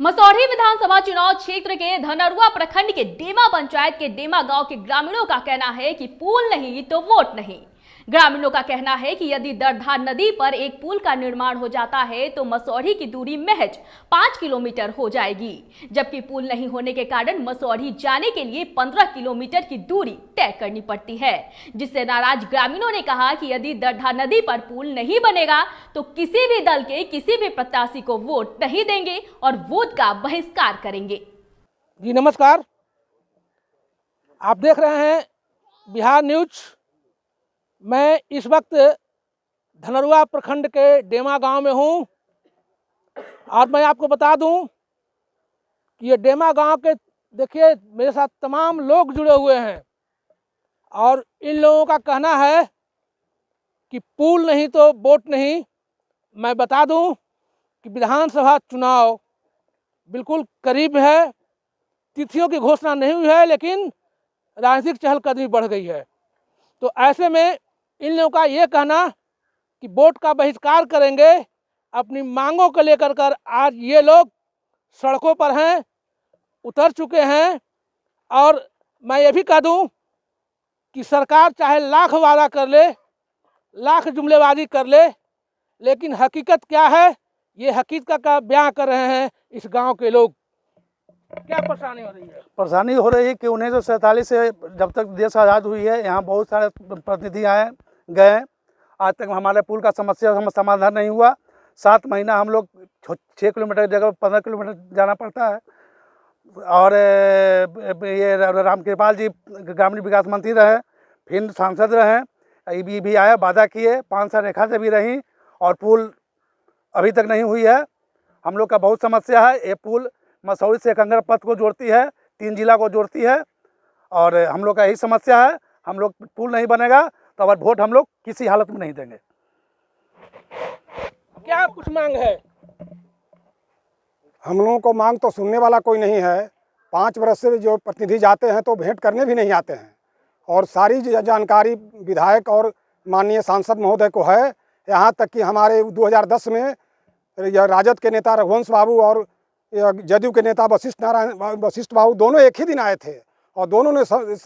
मसौढ़ी विधानसभा चुनाव क्षेत्र के धनरुआ प्रखंड के डेमा पंचायत के डेमा गांव के ग्रामीणों का कहना है कि पुल नहीं तो वोट नहीं। ग्रामीणों का कहना है कि यदि दरधा नदी पर एक पुल का निर्माण हो जाता है तो मसौढ़ी की दूरी महज 5 किलोमीटर हो जाएगी, जबकि पुल नहीं होने के कारण मसौढ़ी जाने के लिए 15 किलोमीटर की दूरी तय करनी पड़ती है, जिससे नाराज ग्रामीणों ने कहा कि यदि दरधा नदी पर पुल नहीं बनेगा तो किसी भी दल के किसी भी प्रत्याशी को वोट नहीं देंगे और वोट का बहिष्कार करेंगे। जी नमस्कार, आप देख रहे हैं बिहार न्यूज। मैं इस वक्त धनरुआ प्रखंड के डेमा गांव में हूं और मैं आपको बता दूं कि ये डेमा गांव के देखिए मेरे साथ तमाम लोग जुड़े हुए हैं और इन लोगों का कहना है कि पुल नहीं तो वोट नहीं। मैं बता दूं कि विधानसभा चुनाव बिल्कुल करीब है, तिथियों की घोषणा नहीं हुई है, लेकिन राजनीतिक चहलकदमी बढ़ गई है। तो ऐसे में इन लोगों का ये कहना कि वोट का बहिष्कार करेंगे। अपनी मांगों को लेकर कर आज ये लोग सड़कों पर हैं, उतर चुके हैं। और मैं ये भी कह दूं कि सरकार चाहे लाख वादा कर ले, लाख जुमलेबाजी कर ले, लेकिन हकीकत क्या है ये हकीकत का बयां कर रहे हैं इस गांव के लोग। क्या परेशानी हो रही है? परेशानी हो रही है कि 1947 से जब तक देश आज़ाद हुई है यहाँ बहुत सारे प्रतिनिधि आए गए, आज तक हमारे पुल का समस्या समाधान नहीं हुआ। 7 महीना हम लोग 6 किलोमीटर की जगह 15 किलोमीटर जाना पड़ता है। और ये रामकृपाल जी ग्रामीण विकास मंत्री रहे, फिर सांसद रहे, ये भी आया, वादा किए, 5 साल रेखा से भी रही और पुल अभी तक नहीं हुई है। हम लोग का बहुत समस्या है। ये पुल मसौढ़ी से कंगर पथ को जोड़ती है, 3 जिला को जोड़ती है और हम लोग का यही समस्या है। हम लोग पुल नहीं बनेगा तो अब वोट हम लोग किसी हालत में नहीं देंगे। क्या कुछ मांग है? हम लोगों को मांग तो सुनने वाला कोई नहीं है। 5 वर्ष से जो प्रतिनिधि जाते हैं तो भेंट करने भी नहीं आते हैं और सारी जानकारी विधायक और माननीय सांसद महोदय को है। यहाँ तक कि हमारे 2010 में राजद के नेता रघुवंश बाबू और जदयू के नेता वशिष्ठ बाबू दोनों एक ही दिन आए थे और दोनों ने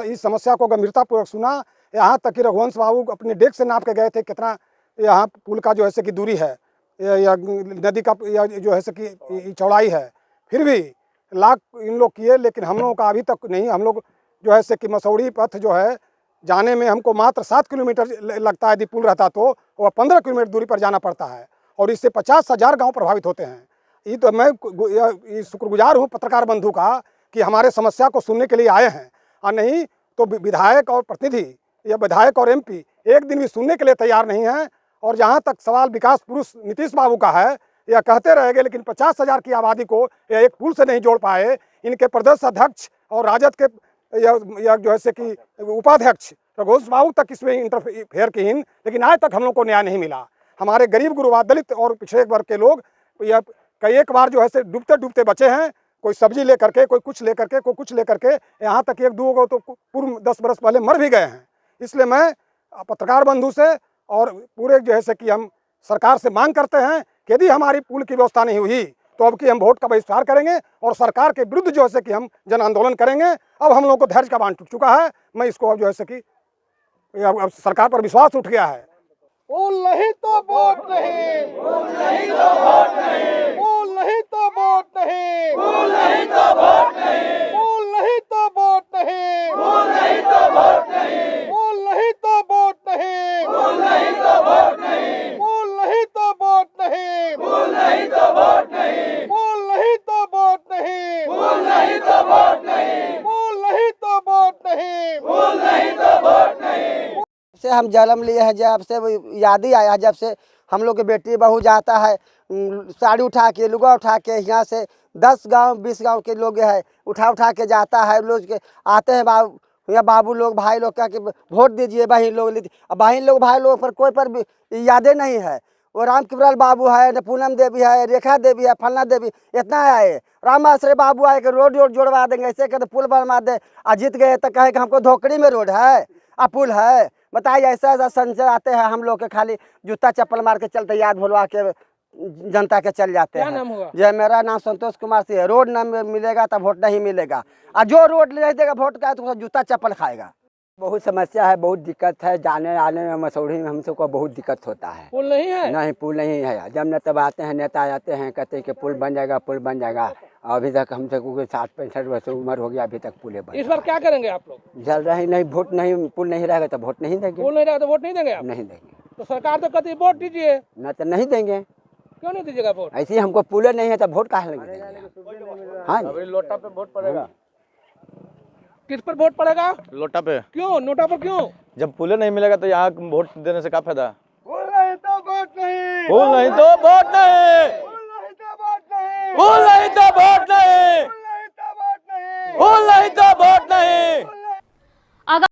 इस समस्या को गंभीरतापूर्वक सुना। यहाँ तक कि रघुवंश बाबू अपने डेस्क से नाप के गए थे कितना यहाँ पुल का जो है कि दूरी है या नदी का या जो है कि चौड़ाई है। फिर भी लाख इन लोग किए, लेकिन हम लोगों का अभी तक नहीं। हम लोग जो है कि मसौढ़ी पथ जो है जाने में हमको मात्र 7 किलोमीटर लगता है। यदि पुल रहता तो वह 15 किलोमीटर दूरी पर जाना पड़ता है और इससे 50,000 गाँव प्रभावित होते हैं। ये तो मैं शुक्रगुजार हूँ पत्रकार बंधु का कि हमारे समस्या को सुनने के लिए आए हैं, और नहीं तो विधायक और प्रतिनिधि या विधायक और एमपी एक दिन भी सुनने के लिए तैयार नहीं हैं। और जहाँ तक सवाल विकास पुरुष नीतीश बाबू का है, यह कहते रहेंगे, लेकिन 50,000 की आबादी को यह एक पुल से नहीं जोड़ पाए। इनके प्रदेश अध्यक्ष और राजद के या जो है कि उपाध्यक्ष रघुवंश बाबू तक इसमें इंटरफेयर की, लेकिन आज तक हम लोग को न्याय नहीं मिला। हमारे गरीब गुरबा दलित और पिछड़े वर्ग के लोग यह कई एक बार जो है डूबते डूबते बचे हैं। कोई सब्जी लेकर के, कोई कुछ लेकर के, कोई कुछ लेकर के, यहाँ तक 1-2 को तो पूर्व 10 बरस पहले मर भी गए हैं। इसलिए मैं पत्रकार बंधु से और पूरे जो है कि हम सरकार से मांग करते हैं कि यदि हमारी पुल की व्यवस्था नहीं हुई तो अब की हम वोट का बहिष्कार करेंगे और सरकार के विरुद्ध जो है कि हम जन आंदोलन करेंगे। अब हम लोगों को धैर्य का बांध टूट चुका है। मैं इसको अब जो है कि अब सरकार पर विश्वास उठ गया है। पुल नहीं तो वोट नहीं, पुल नहीं तो वोट नहीं, पुल नहीं तो वोट नहीं, पुल नहीं तो वोट नहीं, पुल नहीं तो वोट नहीं, पुल नहीं तो वोट नहीं, पुल नहीं तो वोट नहीं, पुल नहीं तो वोट नहीं, पुल नहीं तो वोट नहीं, पुल नहीं तो वोट नहीं, पुल नहीं तो वोट नहीं, पुल नहीं तो वोट नहीं, पुल नहीं तो वोट नहीं, पुल नहीं तो वोट नहीं। से हम जन्म लिए हैं, जब से याद ही आया, जब से हम लोग के बेटी बहू जाता है साड़ी उठा के, लुगा उठा के, यहाँ से 10 गांव 20 गांव के लोग है उठा के जाता है। लोग के आते हैं बाबू लोग, भाई लोग क्या कि वोट दीजिए, बहन लोग लीजिए। अब बहन लोग भाई लोग पर कोई पर यादें नहीं है। वो रामकृपाल बाबू है, न पूनम देवी है, रेखा देवी है, फलना देवी, इतना आए। राम आश्रय बाबू आए कि रोड जोड़वा देंगे, ऐसे कहते पुल बनवा दे। जीत गए तो कहे कि हमको धोकड़ी में रोड है आ पुल है। बताइए, ऐसा संशय आते हैं हम लोग के, खाली जूता चप्पल मार के चलते, याद भुलवा के जनता के चल जाते क्या हैं। नाम होगा? जो मेरा नाम संतोष कुमार सिंह है। रोड न मिलेगा तब वोट नहीं मिलेगा, और जो रोड नहीं देगा वोट का तो उसका जूता चप्पल खाएगा। बहुत समस्या है, बहुत दिक्कत है, जाने आने में मसौढ़ी में हम सबको बहुत दिक्कत होता है। पुल नहीं है? नहीं, पुल नहीं है। जब न तब आते हैं नेता आते हैं, कहते हैं कि पुल बन जाएगा, पुल बन जाएगा। अभी तक हम सबको 60-65 वर्ष उम्र हो गया, अभी तक पुल बन। इस बार क्या करेंगे आप लोग? चल रही नहीं, वोट नहीं, पुल नहीं रहेगा तो वोट नहीं देंगे। पुल नहीं रहेगा तो वोट नहीं देंगे आप? नहीं देंगे तो सरकार तो कहती है वोट दीजिए, न तो नहीं देंगे। क्यों नहीं दीजिएगा वोट? ऐसे ही हमको पुल नहीं है तो वोट कहाँ लगेगा? हाँ जी। अभी लोटा पे वोट पड़ेगा। किस पर वोट पड़ेगा? लोटा पे। क्यों? नोटा पर क्यों? जब पुल नहीं मिलेगा तो यहाँ वोट देने से क्या फायदा? पुल नहीं तो वोट नहीं, पुल नहीं तो वोट नहीं, पुल नहीं तो वोट नहीं, पुल नहीं तो वोट नहीं, पुल नहीं तो वोट नहीं, पुल नहीं तो वोट नहीं। आगा